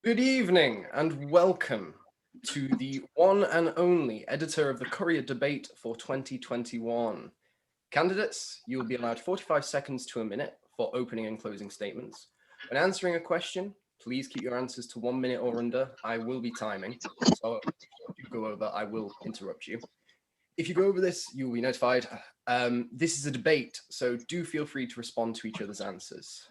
Good evening and welcome to the one and only editor of the Courier debate for 2021. Candidates, you will be allowed 45 seconds to a minute for opening and closing statements. When answering a question, please keep your answers to 1 minute or under. I will be timing, so if you go over, I will interrupt you. If you go over this, you will be notified. This is a debate, so do feel free to respond to each other's answers.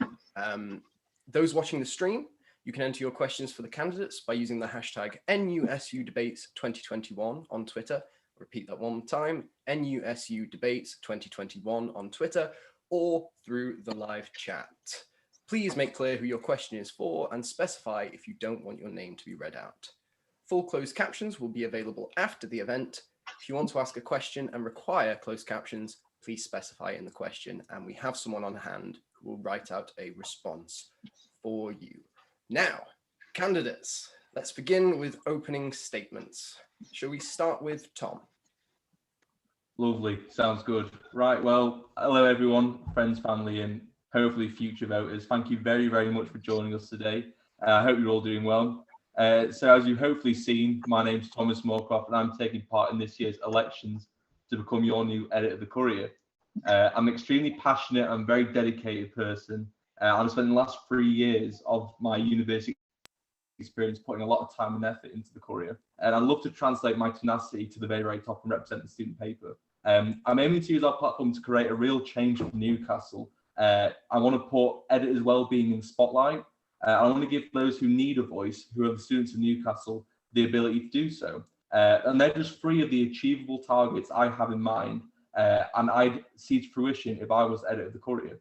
Those watching the stream, you can enter your questions for the candidates by using the hashtag NUSU Debates 2021 on Twitter. Repeat that one more time, NUSU Debates 2021 on Twitter, or through the live chat. Please make clear who your question is for and specify if you don't want your name to be read out. Full closed captions will be available after the event. If you want to ask a question and require closed captions, please specify in the question, and we have someone on hand who will write out a response for you. Now, candidates, let's begin with opening statements. Shall we start with Tom? Lovely, sounds good. Right, well, hello everyone, friends, family, and hopefully future voters. Thank you very, very much for joining us today. I hope you're all doing well. So as you've hopefully seen, my name's Thomas Moorcroft, and I'm taking part in this year's elections to become your new editor of the Courier. I'm an extremely passionate and very dedicated person. I've spent the last 3 years of my university experience putting a lot of time and effort into the Courier, and I'd love to translate my tenacity to the very, very top and represent the student paper. I'm aiming to use our platform to create a real change for Newcastle. I want to put editors' well-being in the spotlight. I want to give those who need a voice, who are the students of Newcastle, the ability to do so. And they're just 3 of the achievable targets I have in mind, and I'd see to fruition if I was editor of the Courier.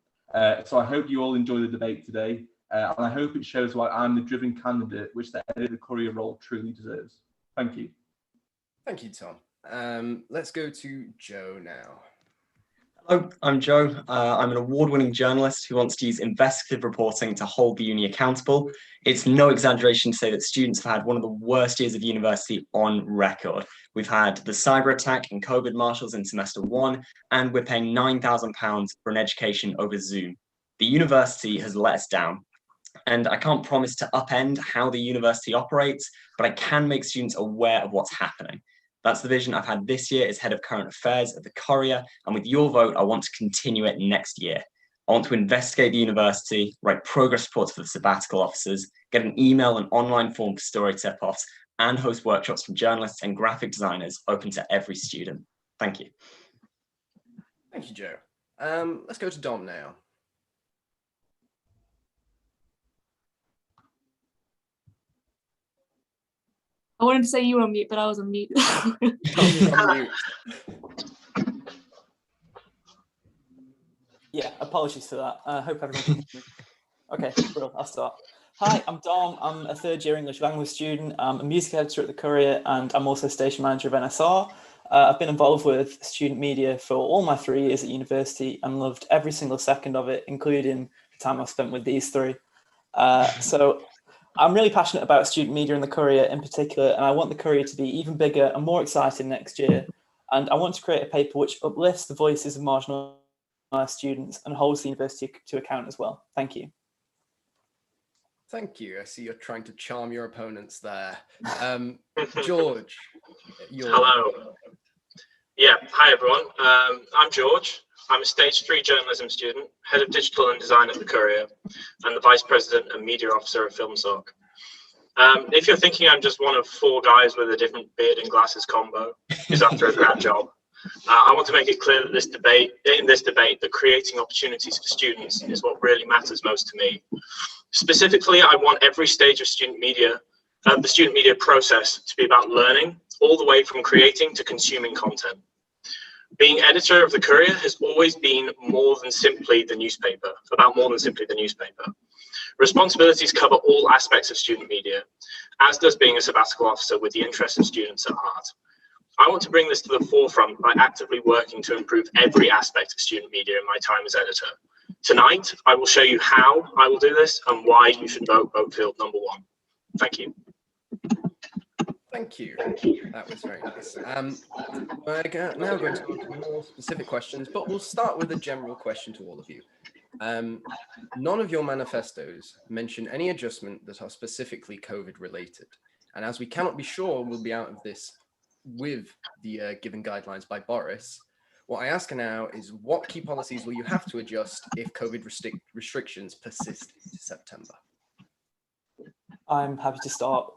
So I hope you all enjoy the debate today, and I hope it shows why I'm the driven candidate which the editor of the Courier role truly deserves. Thank you. Thank you, Tom. Let's go to Joe now. Hello, I'm Joe. I'm an award-winning journalist who wants to use investigative reporting to hold the uni accountable. It's no exaggeration to say that students have had one of the worst years of university on record. We've had the cyber attack and COVID marshals in semester 1, and we're paying £9,000 for an education over Zoom. The university has let us down, and I can't promise to upend how the university operates, but I can make students aware of what's happening. That's the vision I've had this year as head of current affairs at the Courier, and with your vote, I want to continue it next year. I want to investigate the university, write progress reports for the sabbatical officers, get an email and online form for story tip-offs, and host workshops from journalists and graphic designers open to every student. Thank you. Thank you, Joe. Let's go to Dom now. I wanted to say you were on mute, but I was on mute. Yeah, apologies for that. I hope everyone can hear me. Okay, cool, I'll start. Hi, I'm Dom. I'm a 3rd year English language student. I'm a music editor at the Courier, and I'm also station manager of NSR. I've been involved with student media for all my 3 years at university and loved every single second of it, including the time I've spent with these 3. So I'm really passionate about student media and the Courier in particular, and I want the Courier to be even bigger and more exciting next year. And I want to create a paper which uplifts the voices of marginalised students and holds the university to account as well. Thank you. Thank you. I see you're trying to charm your opponents there. George. Hello. Yeah, hi everyone. I'm George. I'm a Stage 3 journalism student, head of digital and design at the Courier, and the vice president and media officer of FilmSoc. If you're thinking I'm just one of 4 guys with a different beard and glasses combo who's after a grad job, I want to make it clear that in this debate, that creating opportunities for students is what really matters most to me. Specifically, I want every stage of student media, the student media process, to be about learning, all the way from creating to consuming content. Being editor of the Courier has always been about more than simply the newspaper. Responsibilities cover all aspects of student media, as does being a sabbatical officer with the interests of students at heart. I want to bring this to the forefront by actively working to improve every aspect of student media in my time as editor. Tonight, I will show you how I will do this and why you should vote Field number 1. Thank you. Thank you. That was very nice. We're now going to go to more specific questions, but we'll start with a general question to all of you. None of your manifestos mention any adjustment that are specifically COVID related. And as we cannot be sure we'll be out of this with the given guidelines by Boris, what I ask now is what key policies will you have to adjust if COVID restrictions persist into September? I'm happy to start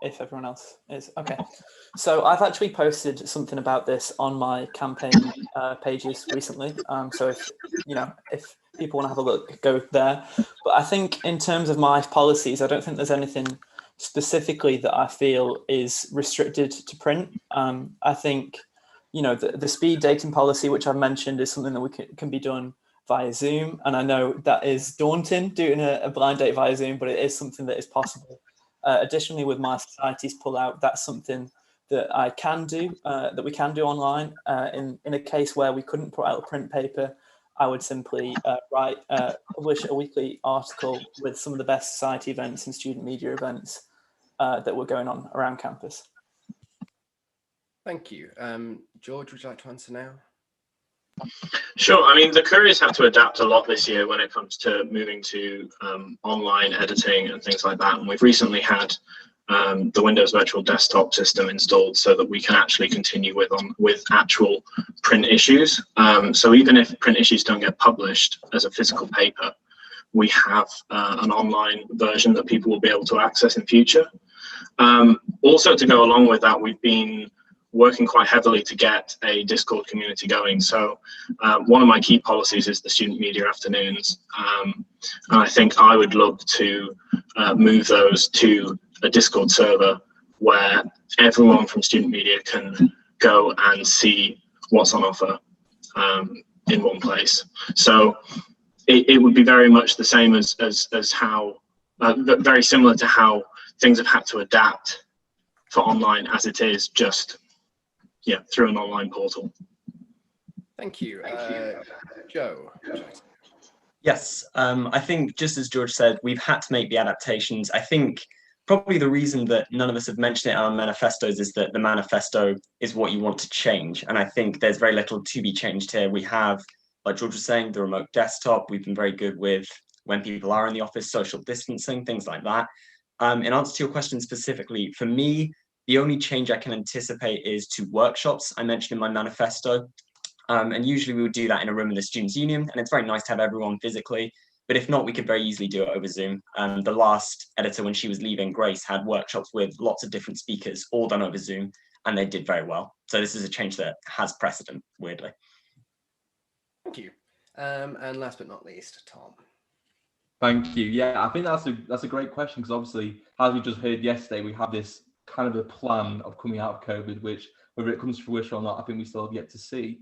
if everyone else is. Okay. So I've actually posted something about this on my campaign pages recently. So if people want to have a look, go there. But I think in terms of my policies, I don't think there's anything specifically that I feel is restricted to print. I think, the speed dating policy, which I've mentioned, is something that can be done via Zoom. And I know that is daunting, doing a blind date via Zoom, but it is something that is possible. Additionally, with my society's pull-out, that's something that I can do, that we can do online. In a case where we couldn't put out a print paper, I would simply publish a weekly article with some of the best society events and student media events that were going on around campus. Thank you. George, would you like to answer now? Sure. I mean, the Courier's had to adapt a lot this year when it comes to moving to online editing and things like that. And we've recently had the Windows Virtual Desktop system installed so that we can actually continue with actual print issues. So even if print issues don't get published as a physical paper, we have an online version that people will be able to access in future. Also, to go along with that, we've been working quite heavily to get a Discord community going. So one of my key policies is the student media afternoons. And I think I would look to move those to a Discord server where everyone from student media can go and see what's on offer in one place. So it would be very much the same as how, very similar to how things have had to adapt for online as it is, just through an online portal. Thank you. Joe. Yes, I think just as George said, we've had to make the adaptations. I think probably the reason that none of us have mentioned it in our manifestos is that the manifesto is what you want to change. And I think there's very little to be changed here. We have, like George was saying, the remote desktop. We've been very good with when people are in the office, social distancing, things like that. In answer to your question specifically, for me, the only change I can anticipate is to workshops I mentioned in my manifesto. And usually we would do that in a room in the Students' Union, and it's very nice to have everyone physically. But if not, we could very easily do it over Zoom. The last editor, when she was leaving, Grace, had workshops with lots of different speakers, all done over Zoom, and they did very well. So this is a change that has precedent, weirdly. Thank you. And last but not least, Tom. Thank you. Yeah, I think that's a great question, because obviously, as we just heard yesterday, we have this kind of a plan of coming out of COVID, which whether it comes to fruition or not, I think we still have yet to see.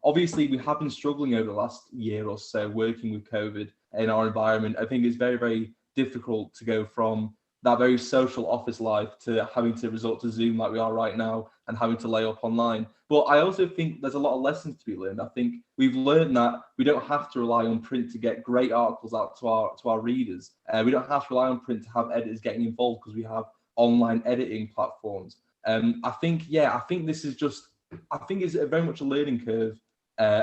Obviously, we have been struggling over the last year or so working with COVID in our environment. I think it's very, very difficult to go from that very social office life to having to resort to Zoom like we are right now and having to lay up online. But I also think there's a lot of lessons to be learned. I think we've learned that we don't have to rely on print to get great articles out to our readers. We don't have to rely on print to have editors getting involved because we have online editing platforms. I think this is just, I think it's very much a learning curve.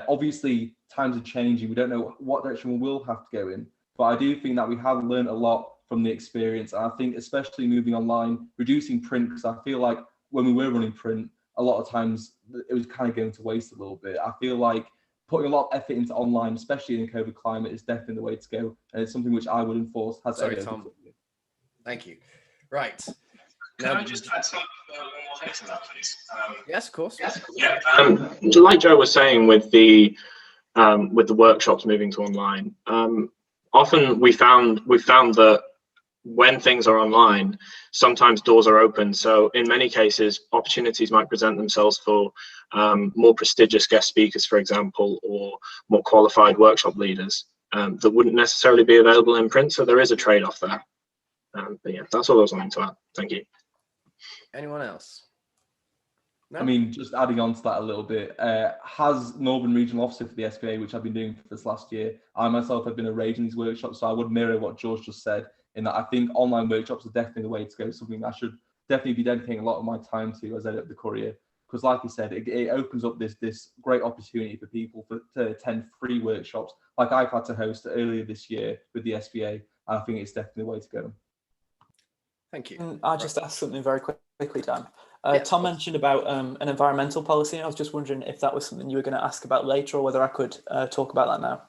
Obviously, times are changing. We don't know what direction we will have to go in, but I do think that we have learned a lot from the experience. And I think especially moving online, reducing print, because I feel like when we were running print, a lot of times it was kind of going to waste a little bit. I feel like putting a lot of effort into online, especially in a COVID climate, is definitely the way to go. And it's something which I would enforce. Sorry, Tom. Thank you. Right. Can I just add some one more thing to that, please? Yes, of course. Yeah. Like Joe was saying with the workshops moving to online, often we found that when things are online, sometimes doors are open. So in many cases, opportunities might present themselves for more prestigious guest speakers, for example, or more qualified workshop leaders that wouldn't necessarily be available in print. So there is a trade-off there. But yeah, that's all I was wanting to add. Thank you. Anyone else? No? I mean, just adding on to that a little bit, has Northern Regional Officer for the SPA, which I've been doing for this last year, I myself have been arranging these workshops, so I would mirror what George just said, in that I think online workshops are definitely the way to go, something I should definitely be dedicating a lot of my time to as I edit the Courier, because like I said, it opens up this great opportunity for people to attend free workshops like I've had to host earlier this year with the SBA. I think it's definitely the way to go. Thank you. And I'll just ask something very quickly, Dan. Yeah, Tom mentioned about an environmental policy. I was just wondering if that was something you were going to ask about later, or whether I could talk about that now.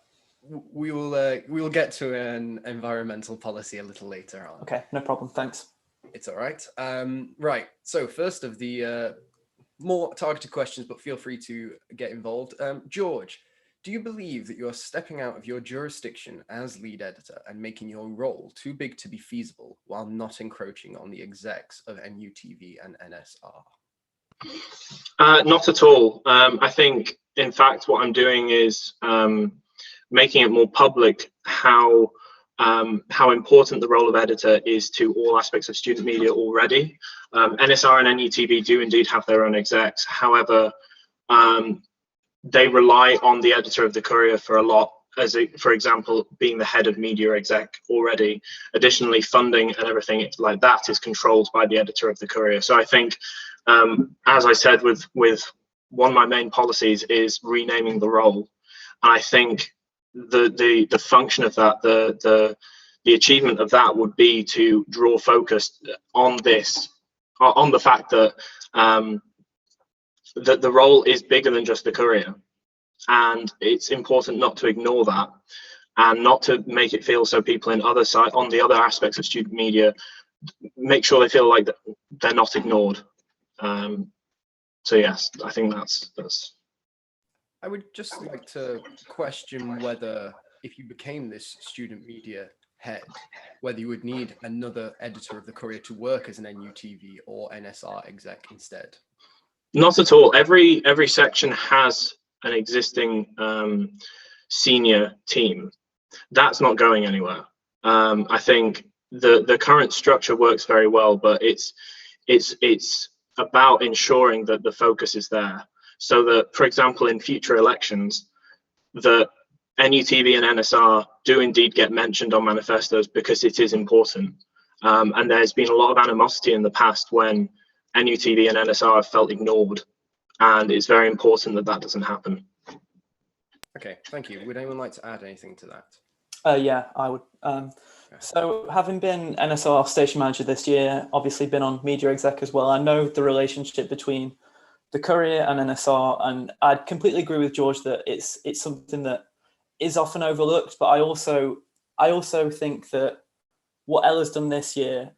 We will get to an environmental policy a little later on. Okay, no problem. Thanks. It's all right. Right. So first of the more targeted questions, but feel free to get involved. George, do you believe that you are stepping out of your jurisdiction as lead editor and making your role too big to be feasible while not encroaching on the execs of NUTV and NSR? Not at all. I think, in fact, what I'm doing is making it more public how important the role of editor is to all aspects of student media already. NSR and NUTV do indeed have their own execs. However, they rely on the editor of the Courier for a lot, for example, being the head of media exec already. Additionally, funding and everything like that is controlled by the editor of the Courier. So I think, as I said, with one of my main policies is renaming the role. And I think the function of that, the achievement of that would be to draw focus on this, on the fact that that the role is bigger than just the Courier, and it's important not to ignore that and not to make it feel so people on the other aspects of student media make sure they feel like that they're not ignored. So yes, I think that's. I would just like to question whether, if you became this student media head, whether you would need another editor of the Courier to work as an NUTV or NSR exec instead. Not at all. Every section has an existing senior team. That's not going anywhere. I think the current structure works very well, but it's about ensuring that the focus is there, so that, for example, in future elections, the NUTV and NSR do indeed get mentioned on manifestos because it is important. And there's been a lot of animosity in the past when NUTV and NSR have felt ignored, and it's very important that that doesn't happen. Okay, thank you. Would anyone like to add anything to that? Yeah, I would. So having been NSR station manager this year, obviously been on media exec as well, I know the relationship between the Courier and NSR, and I'd completely agree with George that it's something that is often overlooked. But I also think that what Ella's done this year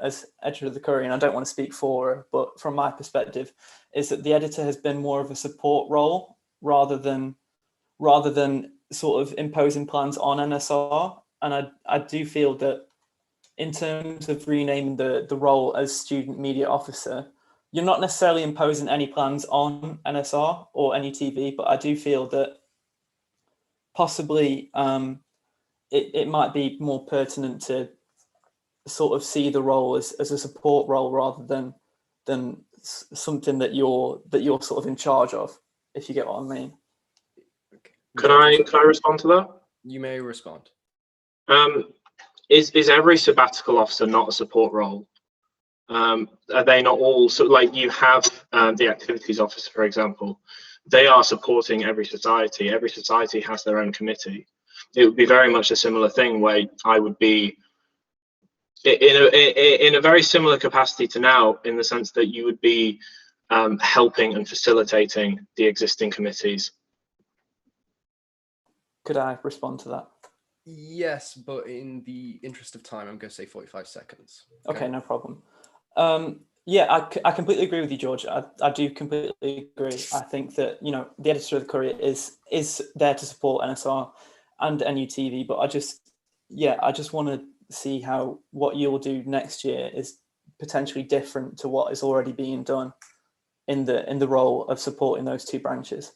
as editor of the Courier, and I don't want to speak for her, but from my perspective, is that the editor has been more of a support role rather than sort of imposing plans on NSR. And I do feel that in terms of renaming the role as student media officer, you're not necessarily imposing any plans on NSR or NUTV, but I do feel that possibly it might be more pertinent to sort of see the role as a support role rather than something that you're sort of in charge of, if you get what I mean. Could I respond to that? You may respond. Is every sabbatical officer not a support role? Are they not all? So, like, you have the activities officer, for example. They are supporting every society. Every society has their own committee. It would be very much a similar thing where I would be in a very similar capacity to now, in the sense that you would be helping and facilitating the existing committees. Could I respond to that? Yes, but in the interest of time, I'm going to say 45 seconds. Okay, no problem. Yeah, I completely agree with you, George. I do completely agree. I think that, you know, the editor of the Courier is there to support NSR and NUTV, but I just want to see how what you'll do next year is potentially different to what is already being done in the role of supporting those two branches.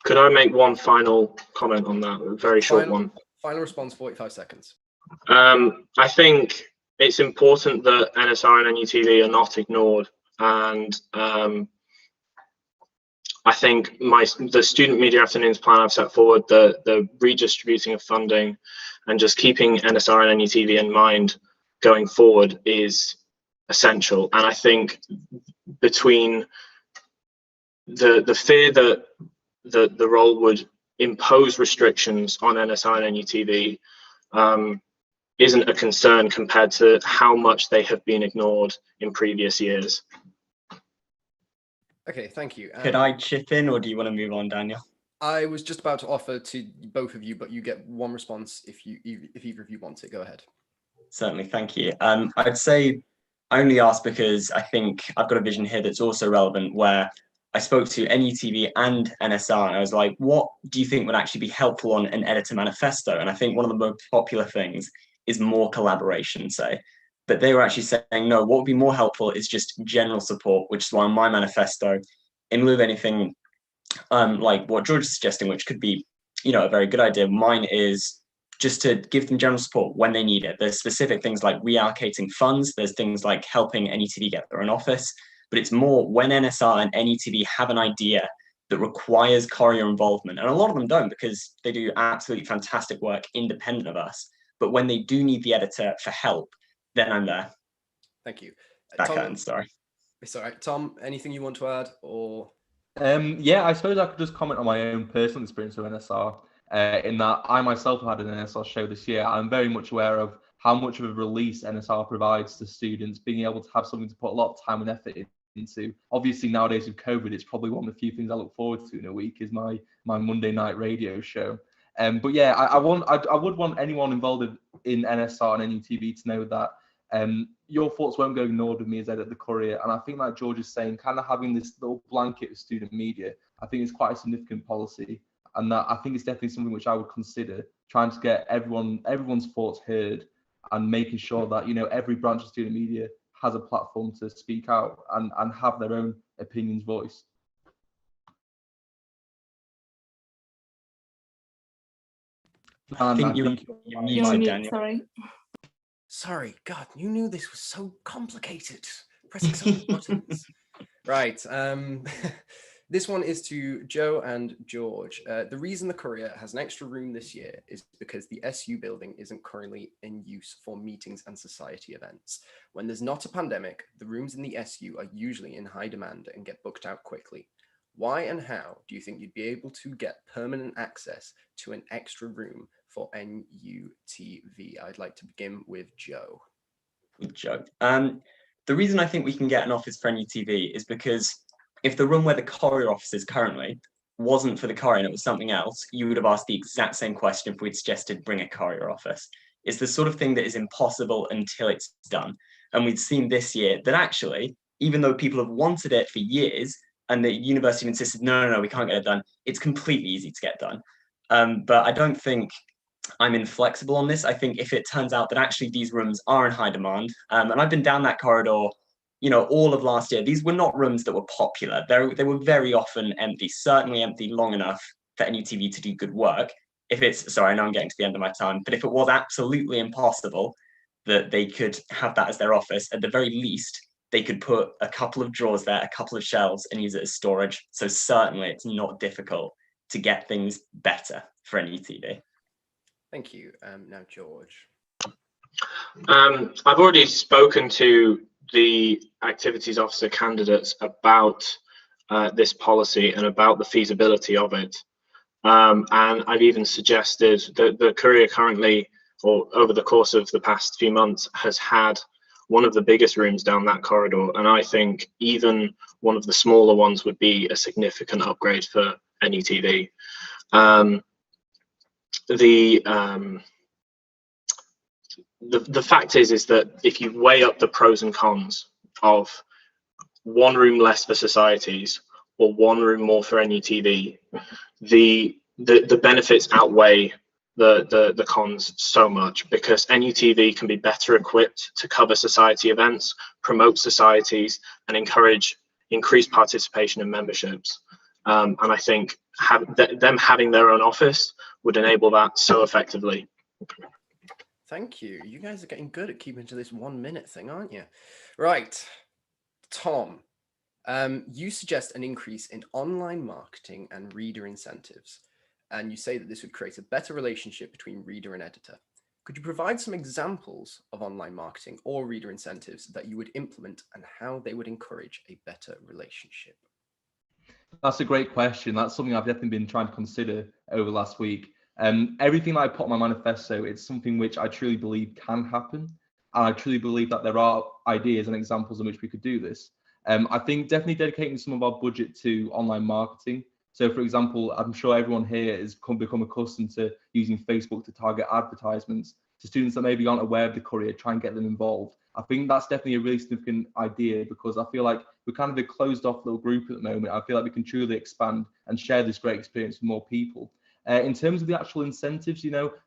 Could I make one final comment on that? A very short one. Final response, 45 seconds. I think it's important that NSR and NUTV are not ignored, and I think the student media afternoons plan I've set forward, the redistributing of funding, and just keeping NSR and NUTV in mind going forward is essential. And I think between the fear that the role would impose restrictions on NSR and NUTV isn't a concern compared to how much they have been ignored in previous years. Okay, thank you. Could I chip in, or do you want to move on, Daniel? I was just about to offer to both of you, but you get one response if either of you want it. Go ahead. Certainly, thank you. I'd say I only asked because I think I've got a vision here that's also relevant, where I spoke to NUTV and NSR, and I was like, what do you think would actually be helpful on an editor manifesto? And I think one of the most popular things is more collaboration, say. But they were actually saying, no, what would be more helpful is just general support, which is why my manifesto, in lieu of anything like what George is suggesting, which could be, a very good idea, mine is just to give them general support when they need it. There's specific things like reallocating funds. There's things like helping NUTV get their own office. But it's more when NSR and NUTV have an idea that requires Courier involvement. And a lot of them don't, because they do absolutely fantastic work independent of us. But when they do need the editor for help, then I'm there. Thank you. Tom, sorry. It's all right. Tom, anything you want to add, or? Yeah, I suppose I could just comment on my own personal experience with NSR. In that I myself had an NSR show this year. I'm very much aware of how much of a release NSR provides to students, being able to have something to put a lot of time and effort into. Obviously, nowadays with COVID, it's probably one of the few things I look forward to in a week is my Monday night radio show. But yeah, I would want anyone involved in NSR and NUTV to know that your thoughts won't go ignored with me as editor at the Courier. And I think, like George is saying, kind of having this little blanket of student media, I think is quite a significant policy. And that I think it's definitely something which I would consider, trying to get everyone's thoughts heard and making sure that, every branch of student media has a platform to speak out and have their own opinions voiced. I think you're muted, Daniel. Sorry, God, you knew this was so complicated. Pressing so many buttons. Right. This one is to Joe and George. The reason the Courier has an extra room this year is because the SU building isn't currently in use for meetings and society events. When there's not a pandemic, the rooms in the SU are usually in high demand and get booked out quickly. Why and how do you think you'd be able to get permanent access to an extra room for NUTV? I'd like to begin with Joe. Joe. The reason I think we can get an office for NUTV is because if the room where the Courier office is currently wasn't for the Courier and it was something else, you would have asked the exact same question if we'd suggested bring a Courier office. It's the sort of thing that is impossible until it's done. And we've seen this year that actually, even though people have wanted it for years and the university insisted, no, we can't get it done, it's completely easy to get done. But I don't think I'm inflexible on this. I think if it turns out that actually these rooms are in high demand, and I've been down that corridor all of last year, these were not rooms that were popular. They were very often empty, certainly empty long enough for NUTV to do good work. Sorry, I know I'm getting to the end of my time, but if it was absolutely impossible that they could have that as their office, at the very least, they could put a couple of drawers there, a couple of shelves, and use it as storage. So certainly it's not difficult to get things better for NUTV. Thank you. Now, George. I've already spoken to the activities officer candidates about this policy and about the feasibility of it. And I've even suggested that the Courier currently, or over the course of the past few months, has had one of the biggest rooms down that corridor. And I think even one of the smaller ones would be a significant upgrade for NUTV. The fact is that if you weigh up the pros and cons of one room less for societies or one room more for NUTV, the benefits outweigh the cons so much, because NUTV can be better equipped to cover society events, promote societies, and encourage increased participation in memberships. And I think them having their own office would enable that so effectively. Thank you. You guys are getting good at keeping to this 1 minute thing, aren't you? Right. Tom, you suggest an increase in online marketing and reader incentives, and you say that this would create a better relationship between reader and editor. Could you provide some examples of online marketing or reader incentives that you would implement and how they would encourage a better relationship? That's a great question. That's something I've definitely been trying to consider over the last week. Everything I put on my manifesto, it's something which I truly believe can happen. And I truly believe that there are ideas and examples in which we could do this. I think definitely dedicating some of our budget to online marketing. So for example, I'm sure everyone here has become accustomed to using Facebook to target advertisements to students that maybe aren't aware of the Courier, try and get them involved. I think that's definitely a really significant idea because I feel like we're kind of a closed off little group at the moment. I feel like we can truly expand and share this great experience with more people. In terms of the actual incentives,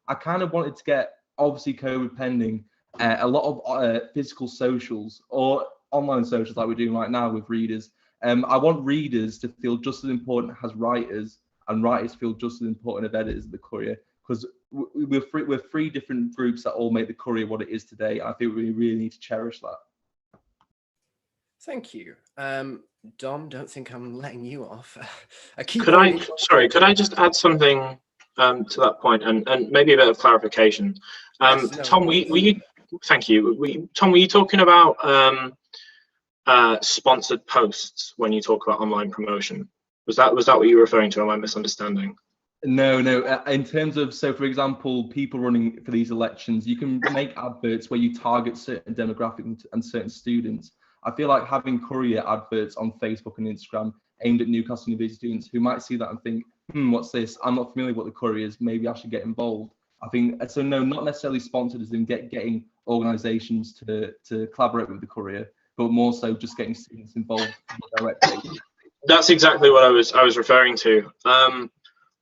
I kind of wanted to get, obviously COVID pending, a lot of physical socials or online socials like we're doing right now with readers. I want readers to feel just as important as writers, and writers feel just as important as editors of the Courier, because we're three different groups that all make the Courier what it is today. I think we really need to cherish that. Thank you. Dom, don't think I'm letting you off. Could I just add something to that point and maybe a bit of clarification? Yes, Tom, thank you. Tom, were you talking about sponsored posts when you talk about online promotion? Was that what you were referring to? Am I misunderstanding? No. In terms of, so for example, people running for these elections, you can make adverts where you target certain demographics and certain students. I feel like having Courier adverts on Facebook and Instagram aimed at Newcastle University students who might see that and think, what's this? I'm not familiar with what the Courier is. Maybe I should get involved. I think, so no, not necessarily sponsored as in getting organisations to collaborate with the Courier, but more so just getting students involved directly. That's exactly what I was referring to.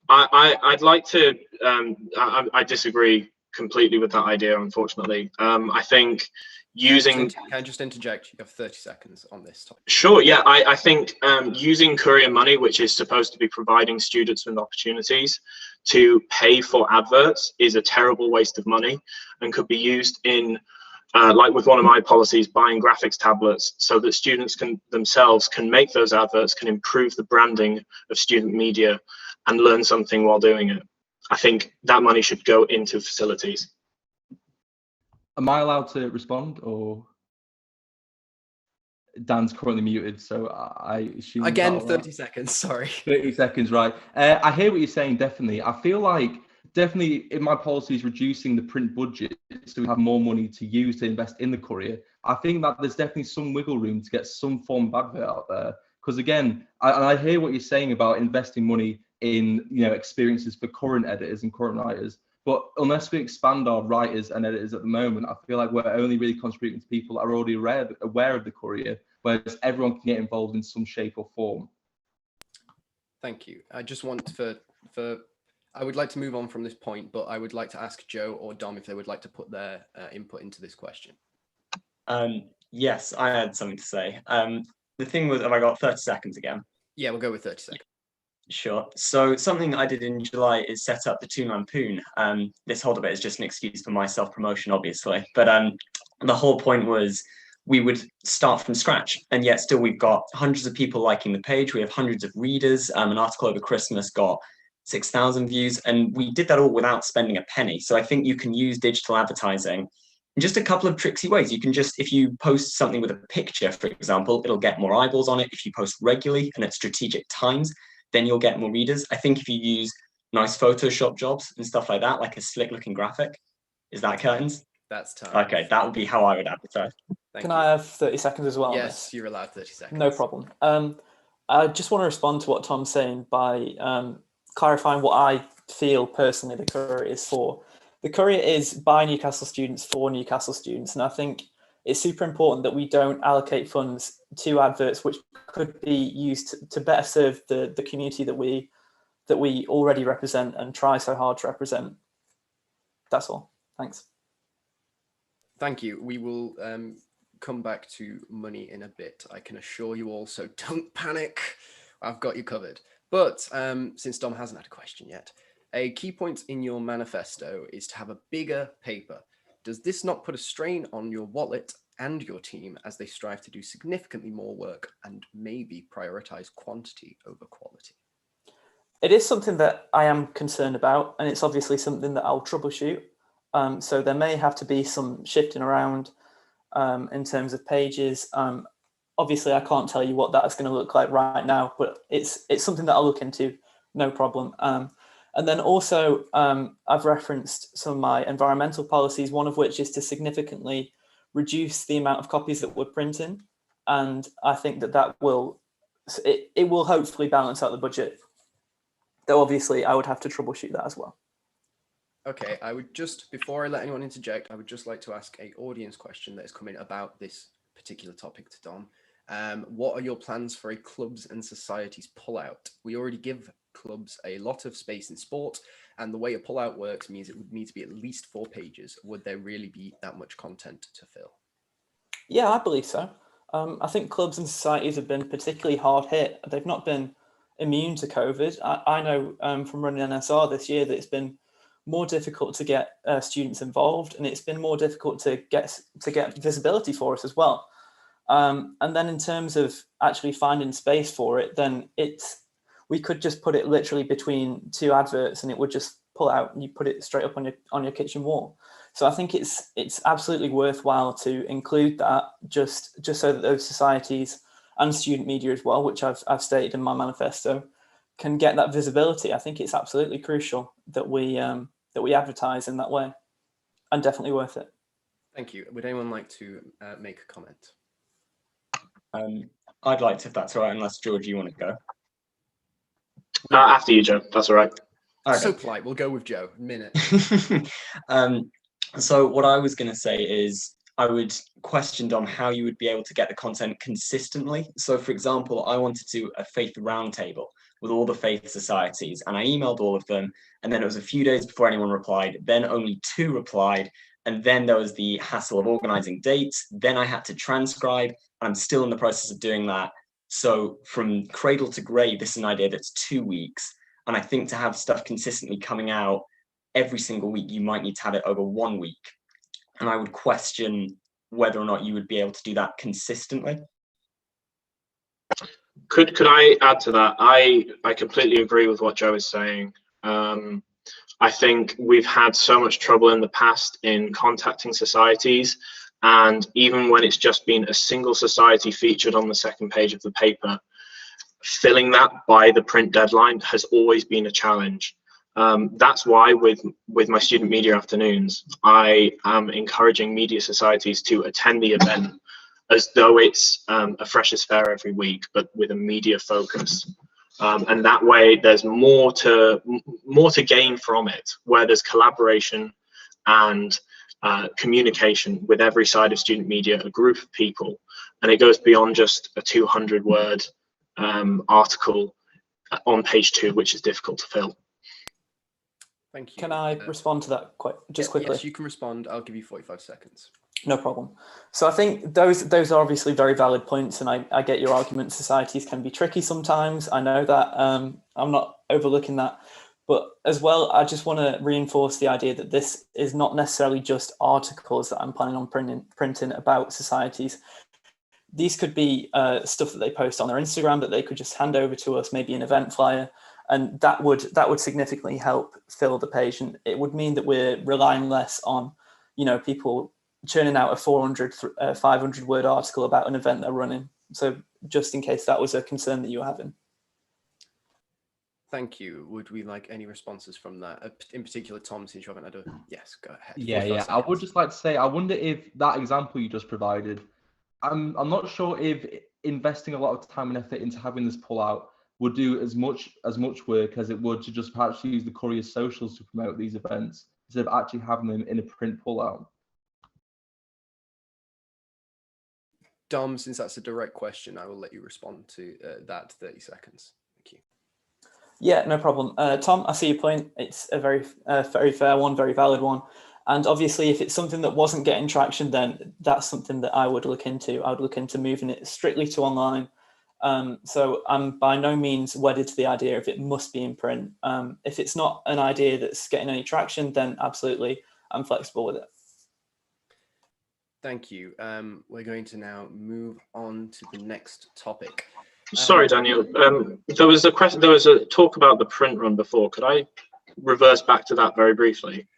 I'd like to. I disagree completely with that idea. Unfortunately, I think using. Can I just interject? You have 30 seconds on this topic. Sure. Yeah, I think using Courier money, which is supposed to be providing students with opportunities to pay for adverts, is a terrible waste of money and could be used in. Like with one of my policies, buying graphics tablets so that students themselves can make those adverts, can improve the branding of student media and learn something while doing it. I think that money should go into facilities. Am I allowed to respond, or Dan's currently muted, so I assume... Again, 30 seconds, sorry. 30 seconds, right. I hear what you're saying, definitely. I feel like definitely in my policies reducing the print budget so we have more money to use to invest in the Courier. I think that there's definitely some wiggle room to get some form of advert out there. Because again, I hear what you're saying about investing money in experiences for current editors and current writers. But unless we expand our writers and editors at the moment, I feel like we're only really contributing to people that are already aware of the Courier, whereas everyone can get involved in some shape or form. Thank you. I just want I would like to move on from this point, but I would like to ask Joe or Dom if they would like to put their input into this question. Yes, I had something to say. The thing was, have I got 30 seconds again? Yeah, we'll go with 30 seconds. Sure. So something I did in July is set up the two-man poon. This whole debate is just an excuse for my self-promotion, obviously. But the whole point was we would start from scratch, and yet still we've got hundreds of people liking the page. We have hundreds of readers. An article over Christmas got 6,000 views, and we did that all without spending a penny. So I think you can use digital advertising in just a couple of tricksy ways. You can just, if you post something with a picture, for example, it'll get more eyeballs on it. If you post regularly and at strategic times, then you'll get more readers. I think if you use nice Photoshop jobs and stuff like that, like a slick looking graphic, is that curtains? That's time. Okay, that would be how I would advertise. Can I have 30 seconds as well? Yes, you're allowed 30 seconds. No problem. I just want to respond to what Tom's saying by clarifying what I feel personally the Courier is for. The Courier is by Newcastle students for Newcastle students, and I think it's super important that we don't allocate funds to adverts which could be used to better serve the community that we already represent and try so hard to represent. That's all. Thanks. Thank you. We will come back to money in a bit, I can assure you all, so don't panic. I've got you covered. But since Dom hasn't had a question yet, a key point in your manifesto is to have a bigger paper. Does this not put a strain on your wallet and your team as they strive to do significantly more work and maybe prioritize quantity over quality? It is something that I am concerned about, and it's obviously something that I'll troubleshoot. So there may have to be some shifting around in terms of pages. Obviously, I can't tell you what that's going to look like right now, but it's something that I'll look into, no problem. And then also, I've referenced some of my environmental policies, one of which is to significantly reduce the amount of copies that we're printing. And I think that will hopefully balance out the budget. Though obviously I would have to troubleshoot that as well. Okay, I would just, before I let anyone interject, I would just like to ask an audience question that has come in about this particular topic to Dom. What are your plans for a clubs and societies pullout? We already give clubs a lot of space in sport, and the way a pullout works means it would need to be at least 4 pages. Would there really be that much content to fill? Yeah, I believe so. I think clubs and societies have been particularly hard hit. They've not been immune to COVID. I know from running NSR this year that it's been more difficult to get students involved, and it's been more difficult to get visibility for us as well. And then in terms of actually finding space for it, then we could just put it literally between 2 adverts, and it would just pull out and you put it straight up on your kitchen wall. So I think it's absolutely worthwhile to include that just so that those societies and student media as well, which I've stated in my manifesto, can get that visibility. I think it's absolutely crucial that we advertise in that way, and definitely worth it. Thank you. Would anyone like to make a comment? I'd like to, if that's all right, unless George, you want to go. After you, Joe. That's all right. Okay. So polite. We'll go with Joe. Minute. So what I was going to say is I would question, Dom, how you would be able to get the content consistently. So, for example, I wanted to do a faith roundtable with all the faith societies, and I emailed all of them, and then it was a few days before anyone replied. Then only 2 replied, and then there was the hassle of organizing dates. Then I had to transcribe, and I'm still in the process of doing that. So from cradle to grave, this is an idea that's 2 weeks. And I think to have stuff consistently coming out every single week, you might need to have it over 1 week. And I would question whether or not you would be able to do that consistently. Could I add to that? I completely agree with what Joe is saying. I think we've had so much trouble in the past in contacting societies, and even when it's just been a single society featured on the second page of the paper, filling that by the print deadline has always been a challenge. That's why with my student media afternoons, I am encouraging media societies to attend the event as though it's a freshers fair every week, but with a media focus. And that way there's more to gain from it, where there's collaboration and communication with every side of student media, a group of people, and it goes beyond just a 200-word article on page 2, which is difficult to fill. Thank you. Can I respond to that quickly? Yes, you can respond. I'll give you 45 seconds. No problem. So I think those are obviously very valid points, and I get your argument. Societies can be tricky sometimes. I know that. I'm not overlooking that. But as well, I just want to reinforce the idea that this is not necessarily just articles that I'm planning on printing about societies. These could be stuff that they post on their Instagram that they could just hand over to us, maybe an event flyer, and that would significantly help fill the page. And it would mean that we're relying less on, people churning out a 400, 500-word article about an event they're running. So just in case that was a concern that you were having. Thank you. Would we like any responses from that? In particular, Tom, since you haven't had a... Yes, go ahead. Yeah. I would just like to say, I wonder if that example you just provided, I'm not sure if investing a lot of time and effort into having this pullout would do as much work as it would to just perhaps use the Courier socials to promote these events instead of actually having them in a print pullout. Dom, since that's a direct question, I will let you respond to that 30 seconds. Thank you. Yeah, no problem. Tom, I see your point. It's a very fair one, very valid one. And obviously, if it's something that wasn't getting traction, then that's something that I would look into. I would look into moving it strictly to online. So I'm by no means wedded to the idea of it must be in print. If it's not an idea that's getting any traction, then absolutely, I'm flexible with it. Thank you. We're going to now move on to the next topic. Sorry, Daniel. There was a talk about the print run before. Could I reverse back to that very briefly?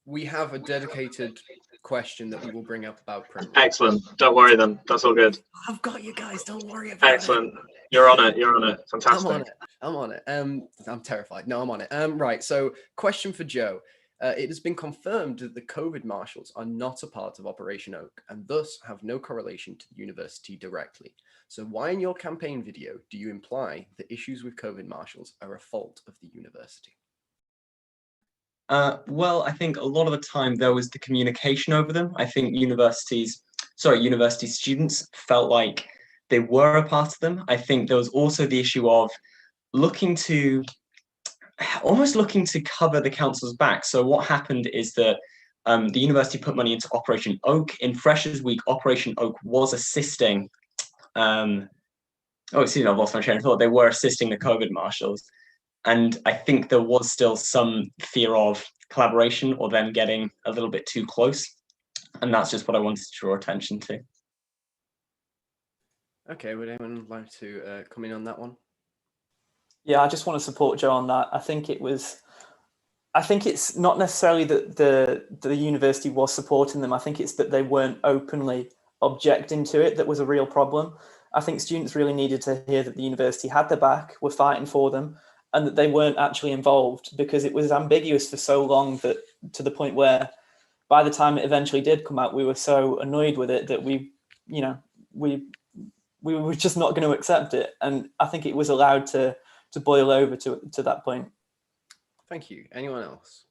we have a dedicated question that we will bring up about privilege. Excellent. Don't worry then. That's all good. I've got you guys. Don't worry about Excellent. You're on it. You're on it. Fantastic. I'm on it. I'm terrified. No, I'm on it. Right. So, question for Joe. It has been confirmed that the COVID marshals are not a part of Operation Oak and thus have no correlation to the university directly. So why in your campaign video do you imply that issues with COVID marshals are a fault of the university? Well, I think a lot of the time there was the communication over them. I think university students felt like they were a part of them. I think there was also the issue of almost looking to cover the council's back. So what happened is that the university put money into Operation Oak. In Freshers Week, Operation Oak was assisting, I've lost my train of thought. They were assisting the COVID marshals. And I think there was still some fear of collaboration or them getting a little bit too close. And that's just what I wanted to draw attention to. Okay, would anyone like to come in on that one? Yeah, I just want to support Joe on that. I think it's not necessarily that the university was supporting them. I think it's that they weren't openly objecting to it that was a real problem. I think students really needed to hear that the university had their back, were fighting for them, and that they weren't actually involved, because it was ambiguous for so long that to the point where by the time it eventually did come out, we were so annoyed with it that we were just not going to accept it. And I think it was allowed to boil over to that point. Thank you. Anyone else?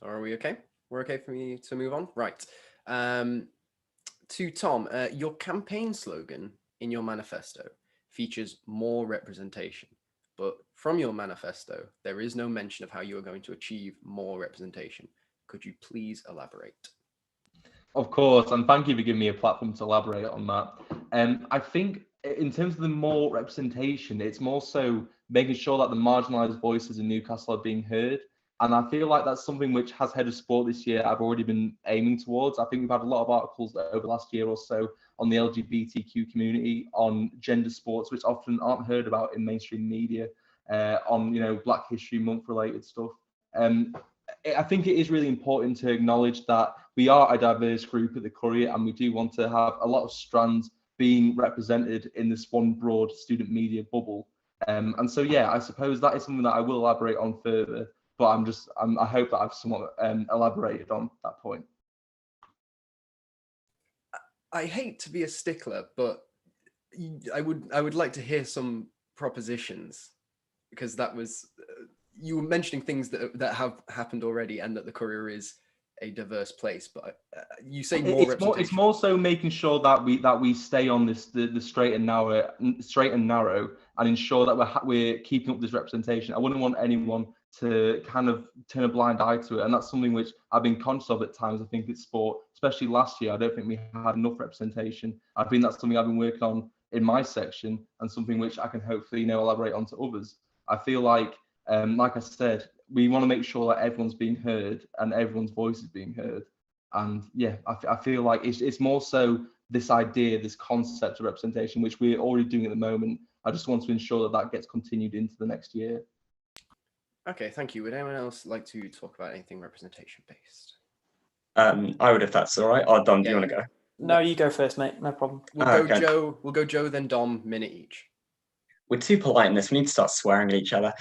Are we okay? We're okay for me to move on? Right. To Tom, your campaign slogan in your manifesto features more representation, but from your manifesto, there is no mention of how you are going to achieve more representation. Could you please elaborate? Of course, and thank you for giving me a platform to elaborate on that. I think in terms of the more representation, it's more so making sure that the marginalised voices in Newcastle are being heard. And I feel like that's something which, as head of sport this year, I've already been aiming towards. I think we've had a lot of articles over the last year or so on the LGBTQ community, on gender sports, which often aren't heard about in mainstream media, on Black History Month related stuff. I think it is really important to acknowledge that we are a diverse group at the Courier, and we do want to have a lot of strands being represented in this one broad student media bubble. And so, yeah, I suppose that is something that I will elaborate on further, but I hope that I've somewhat elaborated on that point. I hate to be a stickler, but I would like to hear some propositions, because that was you were mentioning things that have happened already, and that the Courier is a diverse place. But you say more representation. It's more so making sure that we stay on the straight and narrow, and ensure that we're keeping up this representation. I wouldn't want anyone to kind of turn a blind eye to it, and that's something which I've been conscious of at times. I think it's sport, especially last year, I don't think we had enough representation. I think that's something I've been working on in my section, and something which I can hopefully elaborate on to others. I feel like I said, we want to make sure that everyone's being heard and everyone's voice is being heard. And yeah, I feel like it's more so this idea, this concept of representation, which we're already doing at the moment. I just want to ensure that gets continued into the next year. Okay, thank you. Would anyone else like to talk about anything representation based? I would, if that's all right. Or Dom, do you want to go? No, you go first, mate. No problem. We'll go Joe, then Dom, minute each. We're too polite in this. We need to start swearing at each other.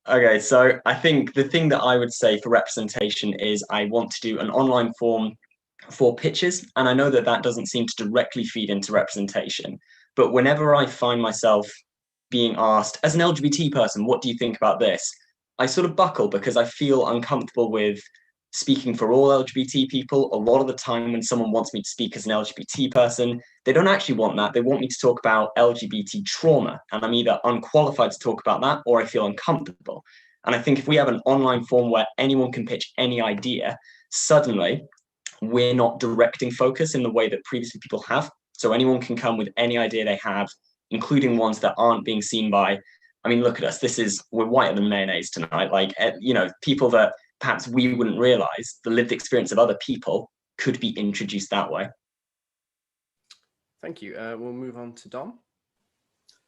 Okay, so I think the thing that I would say for representation is I want to do an online form for pitches. And I know that doesn't seem to directly feed into representation. But whenever I find myself being asked, as an LGBT person, what do you think about this? I sort of buckle, because I feel uncomfortable with speaking for all LGBT people. A lot of the time when someone wants me to speak as an LGBT person, they don't actually want that. They want me to talk about LGBT trauma, and I'm either unqualified to talk about that or I feel uncomfortable. And I think if we have an online form where anyone can pitch any idea, suddenly we're not directing focus in the way that previously people have. So anyone can come with any idea they have, including ones that aren't being seen by, I mean, look at us. We're whiter than mayonnaise tonight. Like, people that perhaps we wouldn't realize, the lived experience of other people could be introduced that way. Thank you. We'll move on to Dom.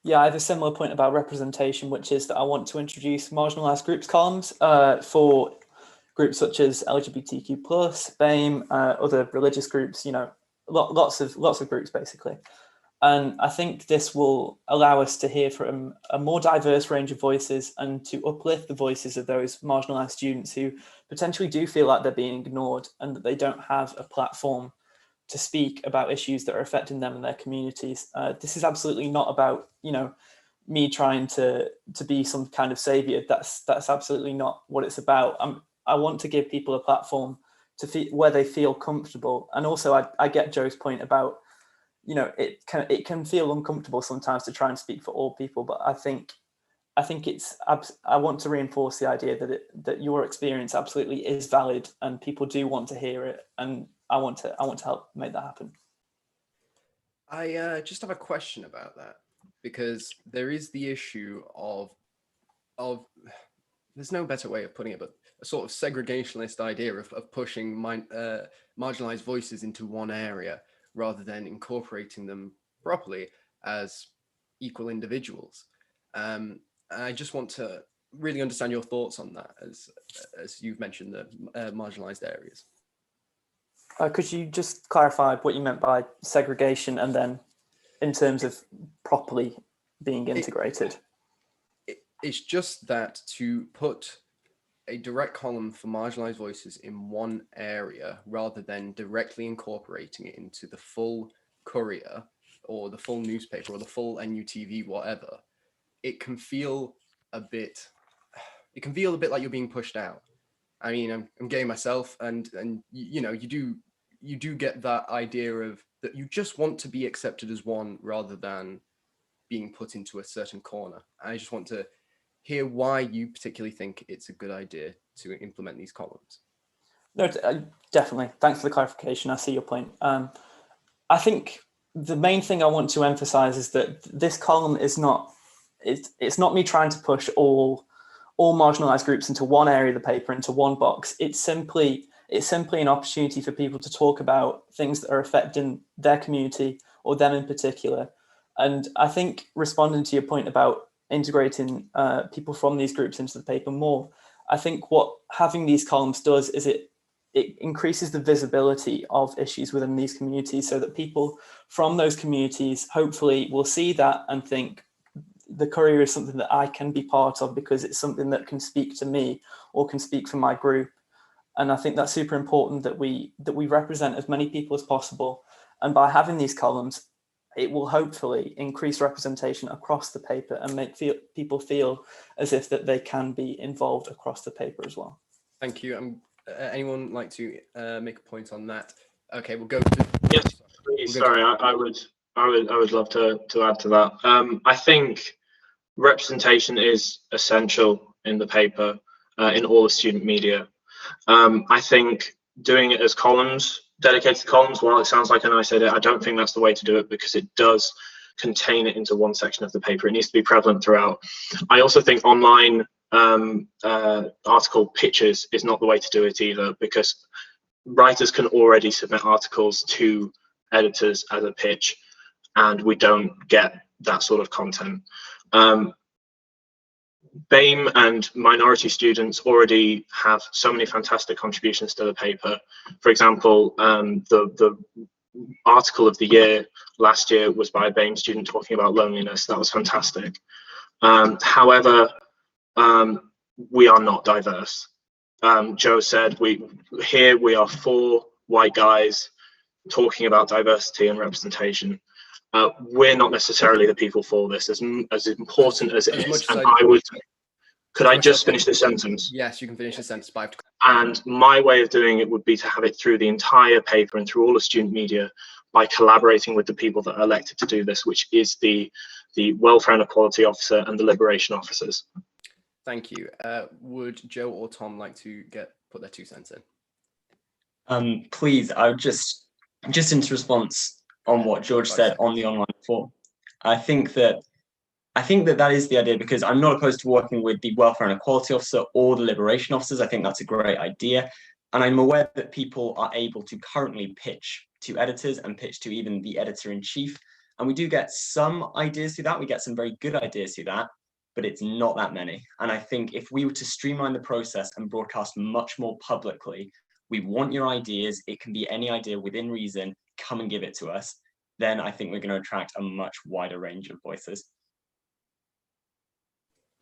Yeah, I have a similar point about representation, which is that I want to introduce marginalised groups columns for groups such as LGBTQ+, BAME, other religious groups, you know, lots of groups basically. And I think this will allow us to hear from a more diverse range of voices and to uplift the voices of those marginalised students who potentially do feel like they're being ignored and that they don't have a platform to speak about issues that are affecting them and their communities. This is absolutely not about, you know, me trying to be some kind of savior. That's absolutely not what it's about. I want to give people a platform to feel where they feel comfortable. And also I get Joe's point about, you know, it can feel uncomfortable sometimes to try and speak for all people, but I think I want to reinforce the idea that your experience absolutely is valid and people do want to hear it, and I want to help make that happen. I just have a question about that, because there is the issue of there's no better way of putting it, but a sort of segregationist idea of pushing marginalized voices into one area rather than incorporating them properly as equal individuals. I just want to really understand your thoughts on that, as you've mentioned the marginalized areas. Could you just clarify what you meant by segregation, and then in terms of properly being integrated? It's just that to put a direct column for marginalized voices in one area rather than directly incorporating it into the full Courier or the full newspaper or the full NUTV, whatever, it can feel a bit like you're being pushed out. I mean, I'm gay myself, and you know, you do get that idea of that you just want to be accepted as one rather than being put into a certain corner. I just want to hear why you particularly think it's a good idea to implement these columns. No, definitely. Thanks for the clarification. I see your point. I think the main thing I want to emphasize is that this column is not, it's not me trying to push all marginalized groups into one area of the paper, into one box. It's simply an opportunity for people to talk about things that are affecting their community or them in particular. And I think, responding to your point about integrating people from these groups into the paper more, I think what having these columns does is it increases the visibility of issues within these communities, so that people from those communities hopefully will see that and think the Courier is something that I can be part of because it's something that can speak to me or can speak for my group. And I think that's super important, that we represent as many people as possible. And by having these columns, it will hopefully increase representation across the paper and make people feel as if that they can be involved across the paper as well. Thank you. Anyone like to make a point on that? Okay, we'll go to. Yes, please. Sorry, I would love to add to that. I think representation is essential in the paper, in all the student media. I think doing it as columns, dedicated columns, while it sounds like a nice idea, I don't think that's the way to do it, because it does contain it into one section of the paper. It needs to be prevalent throughout. I also think online article pitches is not the way to do it either, because writers can already submit articles to editors as a pitch, and we don't get that sort of content. BAME and minority students already have so many fantastic contributions to the paper. For example, the article of the year last year was by a BAME student talking about loneliness. That was fantastic. However, we are not diverse. Joe said we are 4 white guys talking about diversity and representation. We're not necessarily the people for this, as important as it is. And could I just finish this sentence? Yes, you can finish the sentence. And my way of doing it would be to have it through the entire paper and through all the student media by collaborating with the people that are elected to do this, which is the Welfare and Equality Officer and the Liberation Officers. Thank you. Would Joe or Tom like to put their 2 cents in? Please, I would just into response on what George said on the online form. I think that is the idea, because I'm not opposed to working with the Welfare and Equality Officer or the Liberation Officers. I think that's a great idea. And I'm aware that people are able to currently pitch to editors and pitch to even the editor-in-chief. And we do get some ideas through that. We get some very good ideas through that. but it's not that many. And I think if we were to streamline the process and broadcast much more publicly, we want your ideas, it can be any idea within reason, come and give it to us, then I think we're going to attract a much wider range of voices.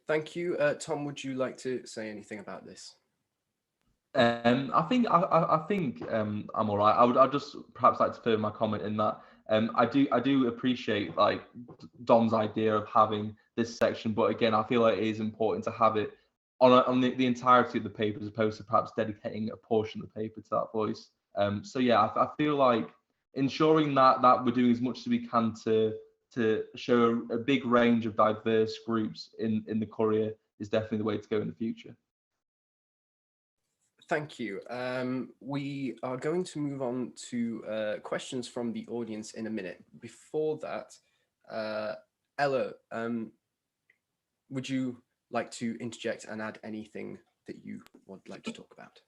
Thank you. Tom, would you like to say anything about this? I think I'm all right. I'd just perhaps like to further my comment in that I do appreciate like Dom's idea of having this section, but again, I feel like it is important to have it on the entirety of the paper as opposed to perhaps dedicating a portion of the paper to that voice. So yeah, I feel like ensuring that we're doing as much as we can to show a big range of diverse groups in the Courier is definitely the way to go in the future. Thank you. We are going to move on to questions from the audience in a minute. Before that, Ella, would you like to interject and add anything that you would like to talk about?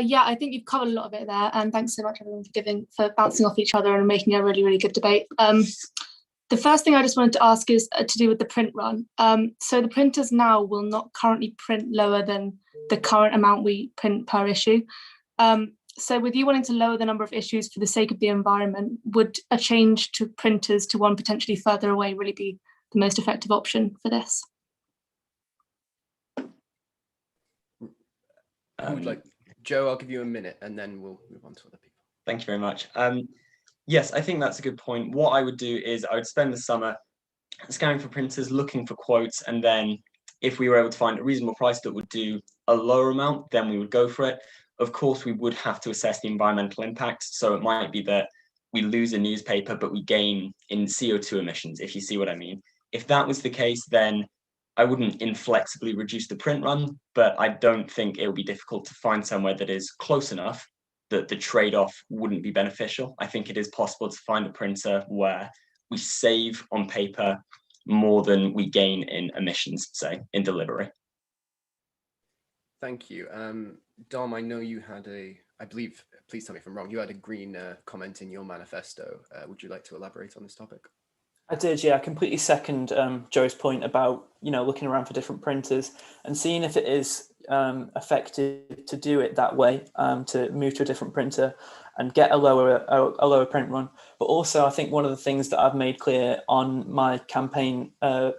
Yeah, I think you've covered a lot of it there, and thanks so much everyone for bouncing off each other and making a really, really good debate. The first thing I just wanted to ask is to do with the print run. So the printers now will not currently print lower than the current amount we print per issue. So with you wanting to lower the number of issues for the sake of the environment, would a change to printers to one potentially further away really be the most effective option for this? Who would like? Joe, I'll give you a minute and then we'll move on to other people. Thank you very much. Yes, I think that's a good point. What I would do is I would spend the summer scanning for printers, looking for quotes, and then if we were able to find a reasonable price that would do a lower amount, then we would go for it. Of course, we would have to assess the environmental impact. So it might be that we lose a newspaper, but we gain in CO2 emissions, if you see what I mean. If that was the case, then I wouldn't inflexibly reduce the print run, but I don't think it would be difficult to find somewhere that is close enough that the trade-off wouldn't be beneficial. I think it is possible to find a printer where we save on paper more than we gain in emissions, say, in delivery. Thank you. Dom, I know you had I believe, please tell me if I'm wrong, you had a green comment in your manifesto. Would you like to elaborate on this topic? I did, yeah. I completely second Joe's point about, looking around for different printers and seeing if it is effective to do it that way, to move to a different printer and get a lower print run. But also, I think one of the things that I've made clear on my campaign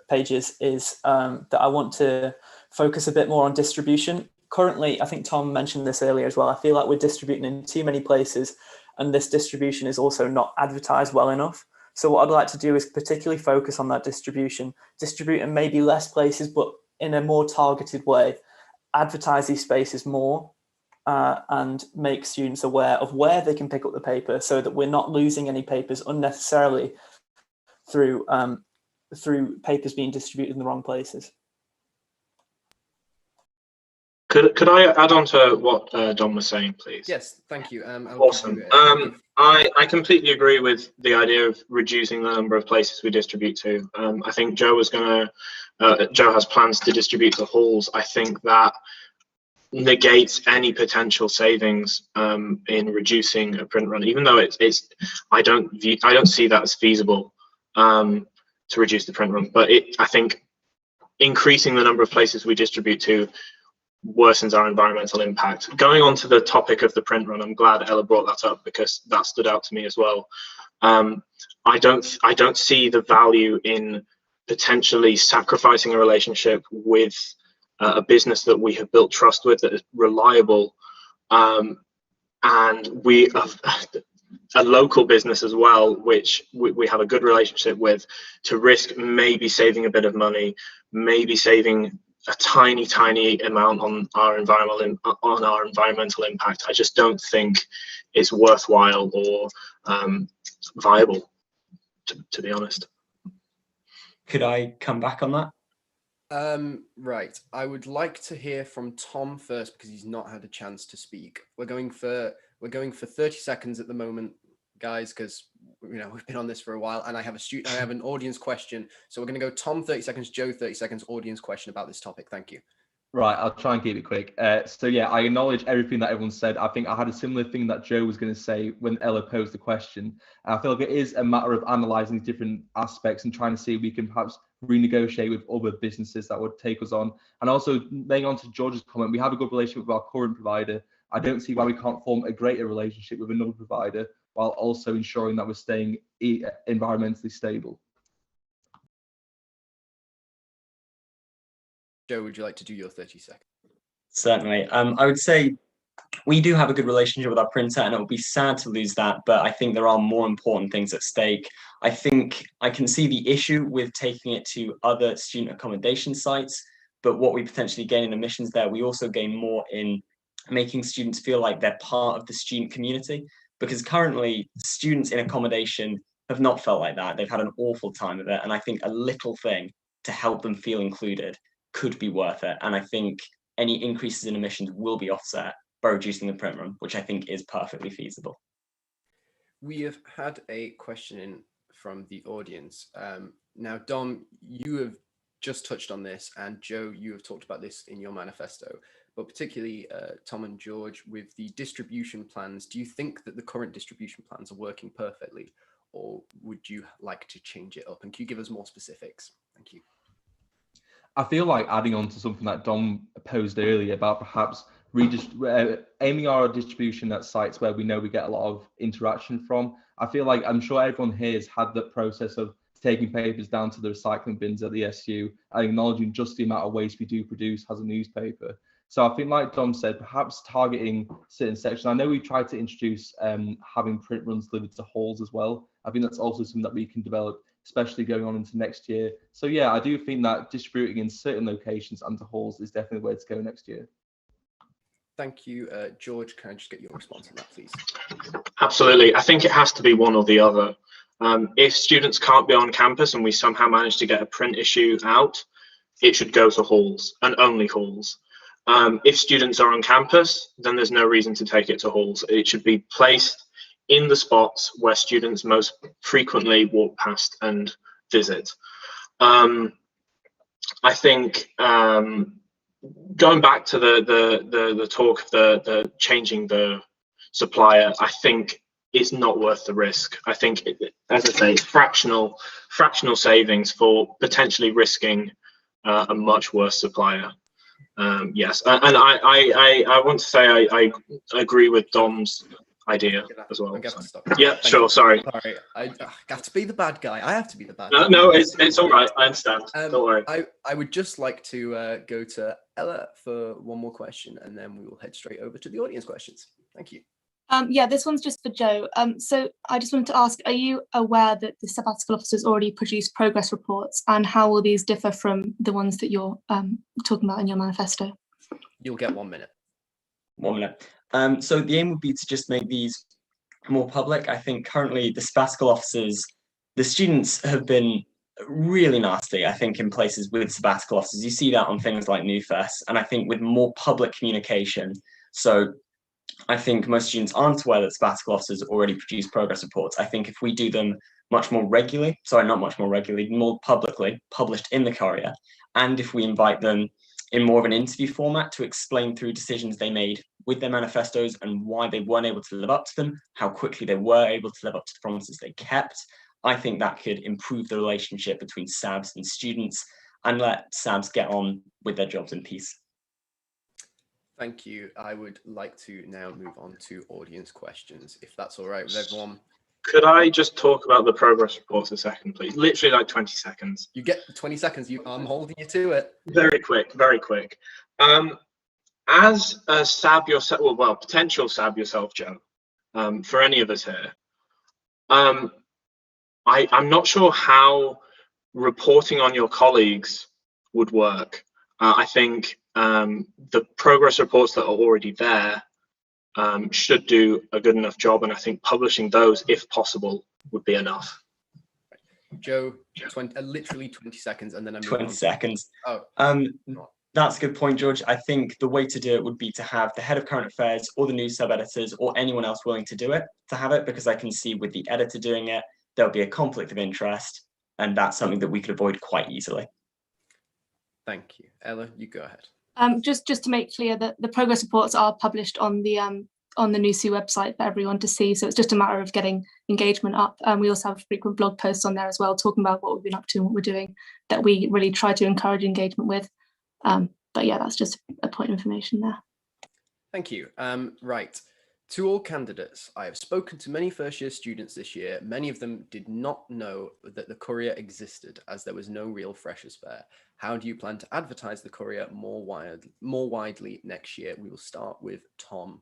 pages is that I want to focus a bit more on distribution. Currently, I think Tom mentioned this earlier as well, I feel like we're distributing in too many places and this distribution is also not advertised well enough. So what I'd like to do is particularly focus on that distribution, distribute in maybe less places, but in a more targeted way, advertise these spaces more and make students aware of where they can pick up the paper so that we're not losing any papers unnecessarily through papers being distributed in the wrong places. Could I add on to what Dom was saying, please? Yes, thank you. Awesome. I completely agree with the idea of reducing the number of places we distribute to. I think Joe has plans to distribute to halls. I think that negates any potential savings in reducing a print run, even though I don't see that as feasible to reduce the print run. But I think increasing the number of places we distribute to worsens our environmental impact. Going on to the topic of the print run, I'm glad Ella brought that up because that stood out to me as well. I don't see the value in potentially sacrificing a relationship with a business that we have built trust with, that is reliable, and we have a local business as well, which we have a good relationship with, to risk maybe saving a bit of money, maybe saving a tiny amount on our environmental impact. I just don't think it's worthwhile or viable, to be honest. Could I come back on that? Right. I would like to hear from Tom first because he's not had a chance to speak. We're going for 30 seconds at the moment, guys, because we've been on this for a while, and I have an audience question. So we're going to go Tom 30 seconds, Joe 30 seconds, audience question about this topic. Thank you. Right, I'll try and keep it quick. So yeah, I acknowledge everything that everyone said. I think I had a similar thing that Joe was going to say when Ella posed the question. I feel like it is a matter of analysing different aspects and trying to see if we can perhaps renegotiate with other businesses that would take us on. And also, laying on to George's comment, we have a good relationship with our current provider. I don't see why we can't form a greater relationship with another provider while also ensuring that we're staying environmentally stable. Joe, would you like to do your 30 seconds? Certainly. I would say we do have a good relationship with our printer, and it would be sad to lose that, but I think there are more important things at stake. I think I can see the issue with taking it to other student accommodation sites, but what we potentially gain in admissions there, we also gain more in making students feel like they're part of the student community, because currently students in accommodation have not felt like that. They've had an awful time of it, and I think a little thing to help them feel included could be worth it. And I think any increases in admissions will be offset by reducing the print run, which I think is perfectly feasible. We have had a question in from the audience. Now, Dom, you have just touched on this, and Joe, you have talked about this in your manifesto, but particularly Tom and George, with the distribution plans, do you think that the current distribution plans are working perfectly, or would you like to change it up? And can you give us more specifics? Thank you. I feel like adding on to something that Dom posed earlier about perhaps aiming our distribution at sites where we know we get a lot of interaction from. I feel like I'm sure everyone here has had the process of taking papers down to the recycling bins at the SU and acknowledging just the amount of waste we do produce as a newspaper. So I think, like Dom said, perhaps targeting certain sections. I know we tried to introduce having print runs delivered to halls as well. I think that's also something that we can develop, especially going on into next year. So yeah, I do think that distributing in certain locations and to halls is definitely the way to go next year. Thank you. George, can I just get your response on that, please? Absolutely. I think it has to be one or the other. If students can't be on campus and we somehow manage to get a print issue out, it should go to halls and only halls. If students are on campus, then there's no reason to take it to halls. It should be placed in the spots where students most frequently walk past and visit. I think going back to the talk of the changing the supplier, I think it's not worth the risk. I think, as I say, it's fractional savings for potentially risking a much worse supplier. Yes, and I want to say I agree with Dom's idea as well. Yeah, sure. Sorry. I got to be the bad guy. I have to be the bad guy. No, it's all right. I understand. Don't worry. I would just like to go to Ella for one more question, and then we will head straight over to the audience questions. Thank you. Yeah, this one's just for Joe. So I just wanted to ask, are you aware that the sabbatical officers already produce progress reports, and how will these differ from the ones that you're talking about in your manifesto? You'll get 1 minute. 1 minute. So the aim would be to just make these more public. I think currently the sabbatical officers, the students have been really nasty, I think, in places with sabbatical officers. You see that on things like NUFES, and I think with more public communication. So I think most students aren't aware that sabbatical officers already produce progress reports. I think if we do them much more regularly, more publicly, published in the Courier, and if we invite them in more of an interview format to explain through decisions they made with their manifestos and why they weren't able to live up to them, how quickly they were able to live up to the promises they kept, I think that could improve the relationship between SABs and students and let SABs get on with their jobs in peace. Thank you. I would like to now move on to audience questions, if that's all right with everyone. Could I just talk about the progress reports a second, please? Literally like 20 seconds. You get 20 seconds. I'm holding you to it. Very quick, very quick. As a SAB yourself, well, potential SAB yourself, Joe, for any of us here, I'm not sure how reporting on your colleagues would work. I think the progress reports that are already there should do a good enough job, and I think publishing those, if possible, would be enough. Joe, literally 20 seconds, and then I'm 20 seconds. Oh, that's a good point, George. I think the way to do it would be to have the head of current affairs or the news sub-editors or anyone else willing to do it, to have it, because I can see with the editor doing it, there'll be a conflict of interest, and that's something that we could avoid quite easily. Thank you. Ella, you go ahead. Just to make clear that the progress reports are published on the NUSU website for everyone to see. So it's just a matter of getting engagement up. We also have frequent blog posts on there as well, talking about what we've been up to and what we're doing, that we really try to encourage engagement with. But yeah, that's just a point of information there. Thank you. Right. To all candidates, I have spoken to many first-year students this year. Many of them did not know that the Courier existed, as there was no real freshers fair. How do you plan to advertise the Courier more widely next year? We will start with Tom.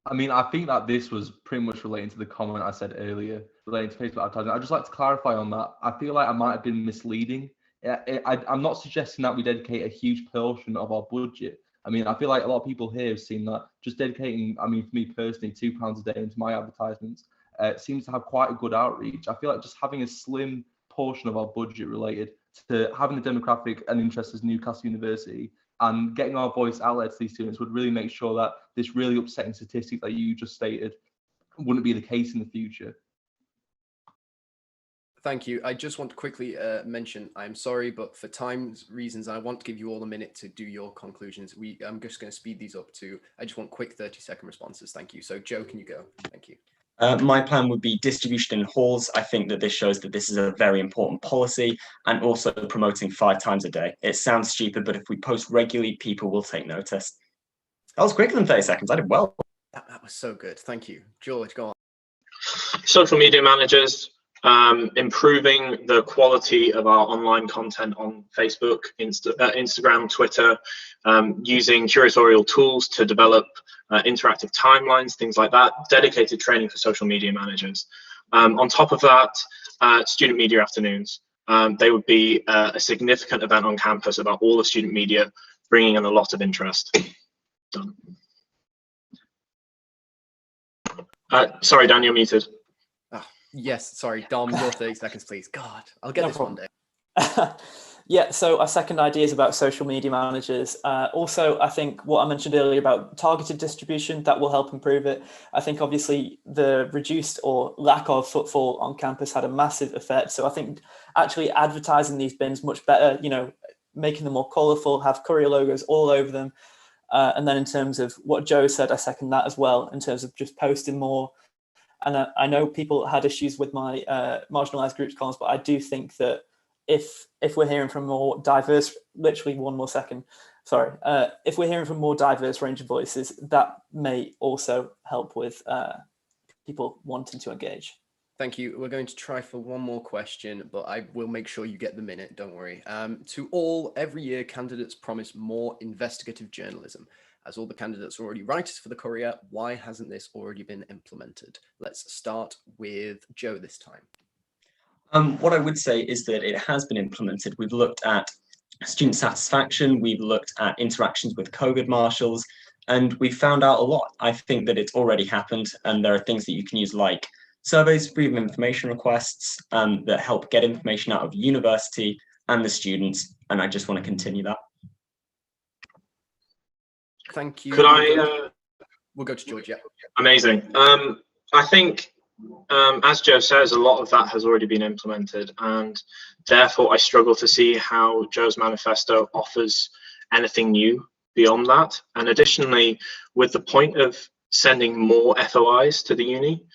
I mean, I think that this was pretty much relating to the comment I said earlier, relating to Facebook advertising. I'd just like to clarify on that. I feel like I might have been misleading. I'm not suggesting that we dedicate a huge portion of our budget. I mean, I feel like a lot of people here have seen that just dedicating, I mean, for me personally, £2 a day into my advertisements seems to have quite a good outreach. I feel like just having a slim portion of our budget related to having the demographic and interest as Newcastle University and getting our voice out there to these students would really make sure that this really upsetting statistic that you just stated wouldn't be the case in the future. Thank you. I just want to quickly mention, I'm sorry, but for time's reasons, I want to give you all a minute to do your conclusions. I'm just going to speed these up to, I just want quick 30-second responses. Thank you. So Joe, can you go? Thank you. My plan would be distribution in halls. I think that this shows that this is a very important policy, and also promoting 5 times a day. It sounds stupid, but if we post regularly, people will take notice. That was quicker than 30 seconds. I did well. That was so good. Thank you. George, go on. Social media managers, improving the quality of our online content on Facebook, Instagram, Twitter, using curatorial tools to develop interactive timelines, things like that, dedicated training for social media managers. On top of that, student media afternoons. They would be a significant event on campus about all the student media, bringing in a lot of interest. Done. Sorry, Dan, you're muted. Yes, sorry, Dom, your 30 seconds, please. God, I'll get this one day. Yeah, so our second idea is about social media managers. Also, I think what I mentioned earlier about targeted distribution, that will help improve it. I think obviously the reduced or lack of footfall on campus had a massive effect. So I think actually advertising these bins much better, you know, making them more colourful, have Courier logos all over them. And then in terms of what Joe said, I second that as well, in terms of just posting more. And I know people had issues with my marginalised groups columns, but I do think that if we're hearing from more diverse, literally one more second, sorry, if we're hearing from more diverse range of voices, that may also help with people wanting to engage. Thank you. We're going to try for one more question, but I will make sure you get the minute, don't worry. To all, every year candidates promise more investigative journalism. As all the candidates are already writers for the Courier, why hasn't this already been implemented? Let's start with Joe this time. What I would say is that it has been implemented. We've looked at student satisfaction, we've looked at interactions with COVID marshals, and we've found out a lot. I think that it's already happened, and there are things that you can use like surveys, freedom of information requests that help get information out of university and the students, and I just want to continue that. Thank you. Could we'll go to George, yeah. Amazing. I think, as Joe says, a lot of that has already been implemented, and therefore I struggle to see how Joe's manifesto offers anything new beyond that. And additionally, with the point of sending more FOIs to the uni,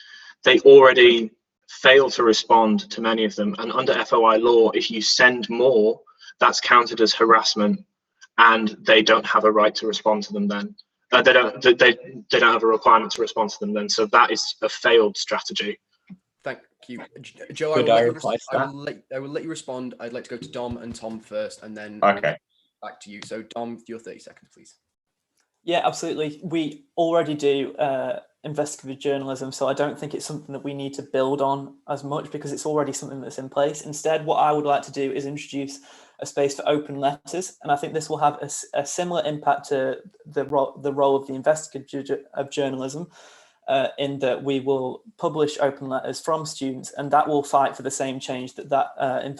they already fail to respond to many of them. And under FOI law, if you send more, that's counted as harassment, and they don't have a right to respond to them then. They don't have a requirement to respond to them then. So that is a failed strategy. Thank you. Joe, I will let you respond. I'd like to go to Dom and Tom first, and then okay. Back to you. So Dom, your 30 seconds, please. Yeah, absolutely. We already do investigative journalism, so I don't think it's something that we need to build on as much because it's already something that's in place. Instead, what I would like to do is introduce a space for open letters, and I think this will have a similar impact to the role of the investigative journalism, in that we will publish open letters from students, and that will fight for the same change that I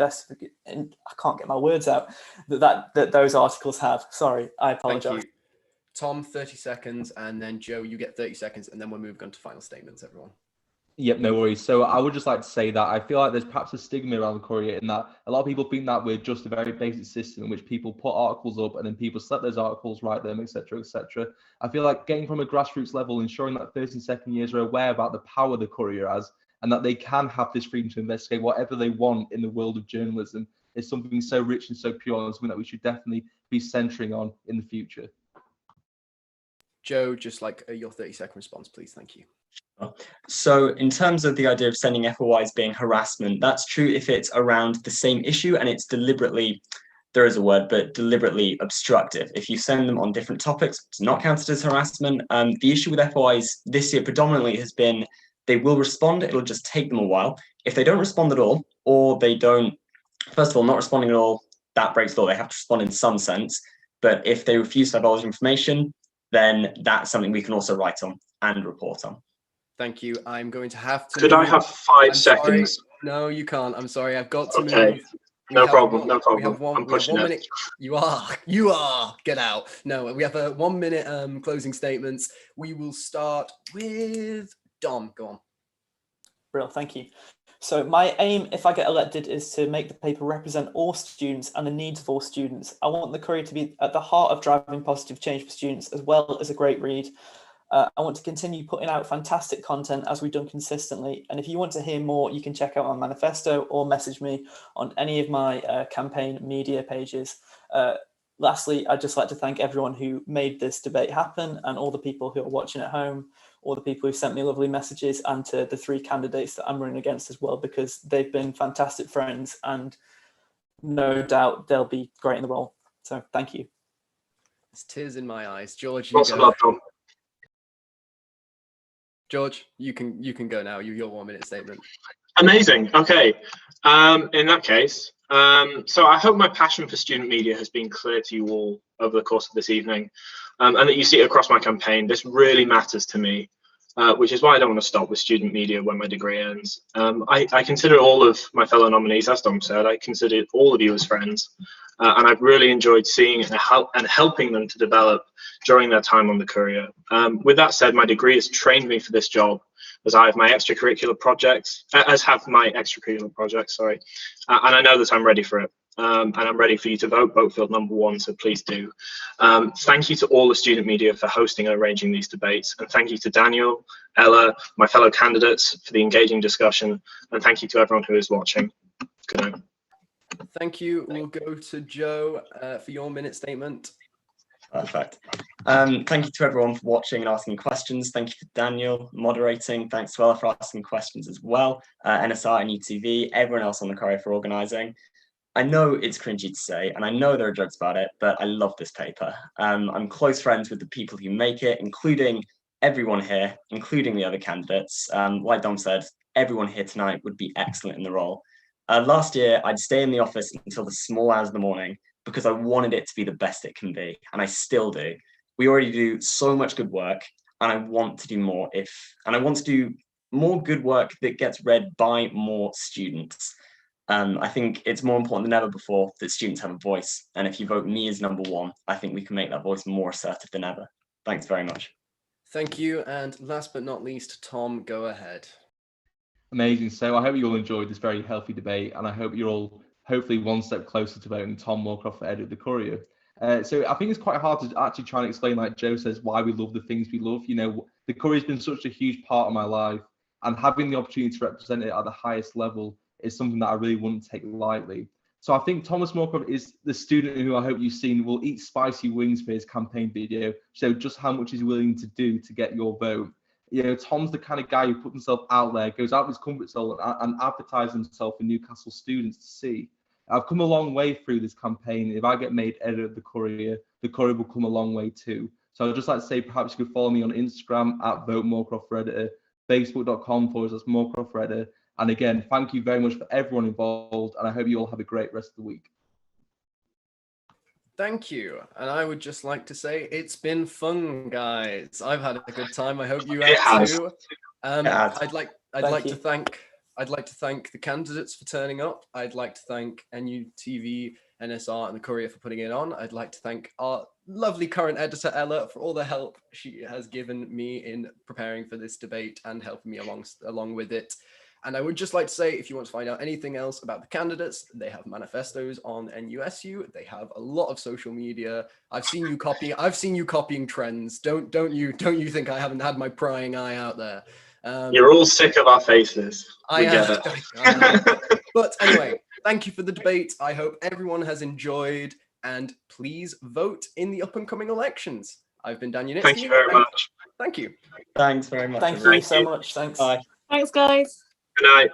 can't get my words out, that those articles have. Sorry, I apologize. Thank you. Tom, 30 seconds, and then Joe, you get 30 seconds, and then we'll move on to final statements, everyone. Yep, no worries. So I would just like to say that I feel like there's perhaps a stigma around the Courier in that a lot of people think that we're just a very basic system in which people put articles up and then people select those articles, write them, etc., etc. I feel like getting from a grassroots level, ensuring that first and second years are aware about the power the Courier has and that they can have this freedom to investigate whatever they want in the world of journalism is something so rich and so pure and something that we should definitely be centering on in the future. Joe, just like your 30-second response, please. Thank you. So in terms of the idea of sending FOIs being harassment, that's true if it's around the same issue and it's deliberately, there is a word, but deliberately obstructive. If you send them on different topics, it's not counted as harassment. The issue with FOIs this year predominantly has been they will respond, it'll just take them a while. If they don't respond at all, or they don't, first of all, not responding at all, that breaks the law. They have to respond in some sense. But if they refuse to divulge information, then that's something we can also write on and report on. Thank you. I'm going to have to Could I have 5 seconds? Sorry. No, you can't. I'm sorry. I've got to Okay. move. No problem. No problem. We have one, I'm pushing it. minute. You are. Get out. No, we have a 1 minute closing statements. We will start with Dom. Go on. Brill, thank you. So my aim, if I get elected, is to make the paper represent all students and the needs of all students. I want the Courier to be at the heart of driving positive change for students, as well as a great read. I want to continue putting out fantastic content as we've done consistently. And if you want to hear more, you can check out my manifesto or message me on any of my campaign media pages. Lastly, I'd just like to thank everyone who made this debate happen and all the people who are watching at home, all the people who sent me lovely messages, and to the 3 candidates that I'm running against as well, because they've been fantastic friends and no doubt they'll be great in the role. So thank you. There's tears in my eyes. George, you Awesome, go. Tom. George, you can go now. Your 1 minute statement. Amazing. Okay. In that case, so I hope my passion for student media has been clear to you all over the course of this evening, and that you see it across my campaign. This really matters to me, which is why I don't want to stop with student media when my degree ends. I consider all of my fellow nominees, as Dom said, I consider all of you as friends, and I've really enjoyed seeing and helping them to develop during their time on the Courier. With that said, my degree has trained me for this job, as I have my extracurricular projects, and I know that I'm ready for it. And I'm ready for you to vote Boatfield #1, so please do. Thank you to all the student media for hosting and arranging these debates, and thank you to Daniel, Ella, my fellow candidates for the engaging discussion, and thank you to everyone who is watching. Good night. Thank you. We'll go to Joe for your minute statement. Perfect. Thank you to everyone for watching and asking questions. Thank you to Daniel moderating. Thanks to Ella for asking questions as well. NSR and NUTV, everyone else on the Courier for organising. I know it's cringy to say, and I know there are jokes about it, but I love this paper. I'm close friends with the people who make it, including everyone here, including the other candidates. Like Dom said, everyone here tonight would be excellent in the role. Last year, I'd stay in the office until the small hours of the morning because I wanted it to be the best it can be, and I still do. We already do so much good work, and I want to do more I want to do more good work that gets read by more students. I think it's more important than ever before that students have a voice. And if you vote me as #1, I think we can make that voice more assertive than ever. Thanks very much. Thank you. And last but not least, Tom, go ahead. Amazing. So I hope you all enjoyed this very healthy debate, and I hope you're all hopefully one step closer to voting Tom Moorcroft for editor of the Courier. So I think it's quite hard to actually try and explain, like Joe says, why we love the things we love. You know, the Courier's been such a huge part of my life, and having the opportunity to represent it at the highest level is something that I really wouldn't take lightly. So I think Thomas Moorcroft is the student who I hope you've seen will eat spicy wings for his campaign video, so just how much he's willing to do to get your vote. You know, Tom's the kind of guy who puts himself out there, goes out of his comfort zone and advertises himself for Newcastle students to see. I've come a long way through this campaign. If I get made editor of the Courier will come a long way too. So I'd just like to say, perhaps you could follow me on Instagram at Vote Moorcroft for Editor, facebook.com/Moorcroft for Editor. And again, thank you very much for everyone involved, and I hope you all have a great rest of the week. Thank you. And I would just like to say it's been fun, guys. I've had a good time. I hope you have too. I'd like to thank the candidates for turning up. I'd like to thank NUTV, NSR, and the Courier for putting it on. I'd like to thank lovely current editor, Ella, for all the help she has given me in preparing for this debate and helping me along with it. And I would just like to say, if you want to find out anything else about the candidates, they have manifestos on NUSU. They have a lot of social media. I've seen you copying trends. Don't you think I haven't had my prying eye out there? You're all sick of our faces. I am. But anyway, thank you for the debate. I hope everyone has enjoyed, and please vote in the up and coming elections. I've been Daniel Janicki. Thank you very much. Thank you. Thanks very much. Thank you so much. Thanks. Bye. Thanks, guys. Good night.